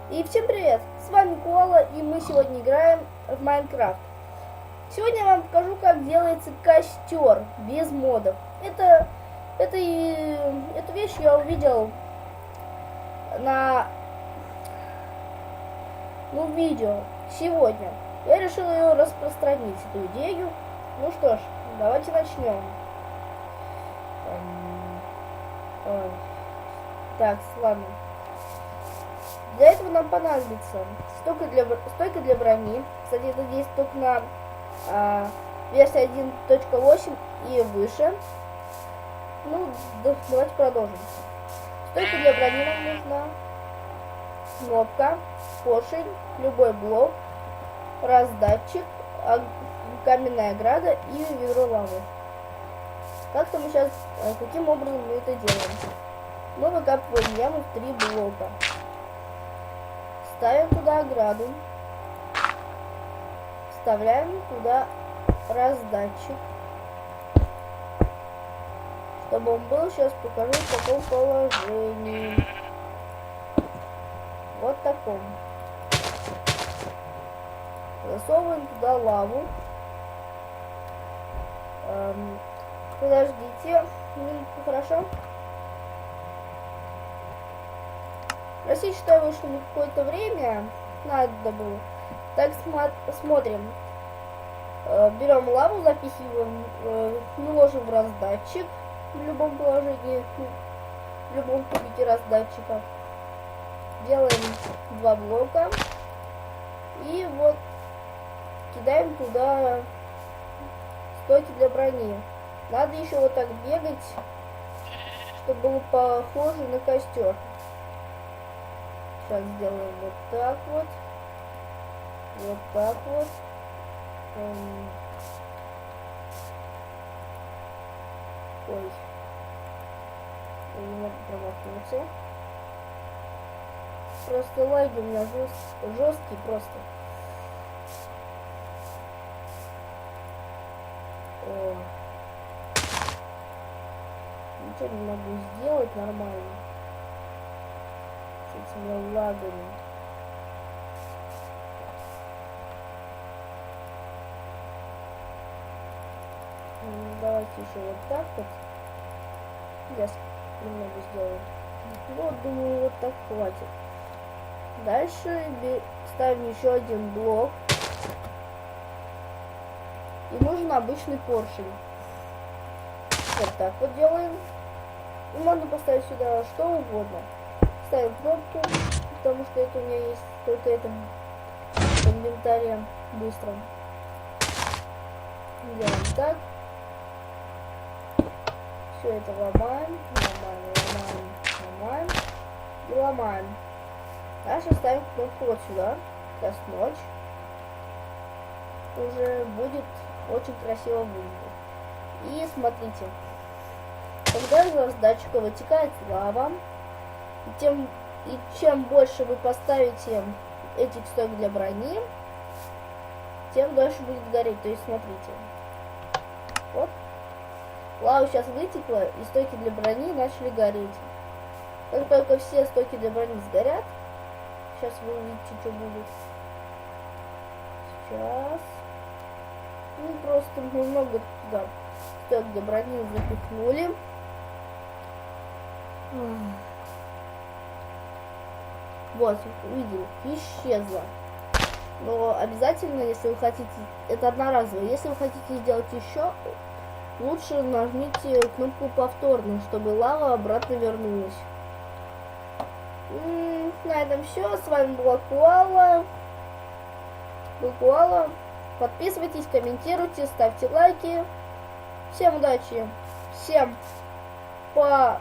И всем привет! С вами Коала, и мы сегодня играем в Майнкрафт. Сегодня я вам покажу, как делается костер без модов. Эту вещь я увидел на видео сегодня. Я решил ее распространить, эту идею. Ну что ж, давайте начнем. Так, ладно. Для этого нам понадобится стойка для брони. Кстати, это есть только на версии 1.8 и выше. Ну, давайте продолжим. Стойка для брони нам нужна. Кнопка, поршень, любой блок, раздатчик, каменная ограда и ведро лавы. Как-то мы сейчас, каким образом мы это делаем? Мы выкапываем яму в 3 блока. Ставим туда ограду. Вставляем туда раздатчик. Чтобы он был, сейчас покажу в таком положении. Вот таком. Засовываем туда лаву. Подождите минутку, хорошо? Россия, считаю, вышло на какое-то время. Надо было. Так, смотрим. Берем лаву, запихиваем, ложим в раздатчик в любом положении, в любом кубике раздатчика. Делаем 2 блока. И вот кидаем туда стойки для брони. Надо еще вот так бегать, чтобы было похоже на костер. Сейчас сделаем вот так вот. Вот так вот. Ой. Я не могу промахнуться. Просто лаги у меня жесткие просто. О. Ничего не могу сделать нормально с этими лагами. Давайте еще вот так вот. Я немного сделаю. Вот, думаю, вот так хватит. Дальше ставим еще один блок. И нужен обычный поршень. Вот так вот делаем. И можно поставить сюда что угодно. Ставим кнопку, потому что это у меня есть только это в инвентаре быстро. Делаем так. Все это ломаем и ломаем. Дальше ставим кнопку вот сюда. Сейчас ночь. Уже будет очень красиво выглядеть. И смотрите. Когда из раздатчика вытекает лава, и чем больше вы поставите этих стоек для брони, тем дольше будет гореть. То есть смотрите. Вот. Лава сейчас вытекла, и стойки для брони начали гореть. Как только все стойки для брони сгорят, сейчас вы увидите, что будет. Сейчас. Ну, просто немного туда стойк для брони запихнули. Вот, видели, исчезла. Но обязательно, если вы хотите, это одноразово, если вы хотите сделать еще, лучше нажмите кнопку повторно, чтобы лава обратно вернулась. На этом все. С вами была Коала. Подписывайтесь, комментируйте, ставьте лайки. Всем удачи. Всем пока.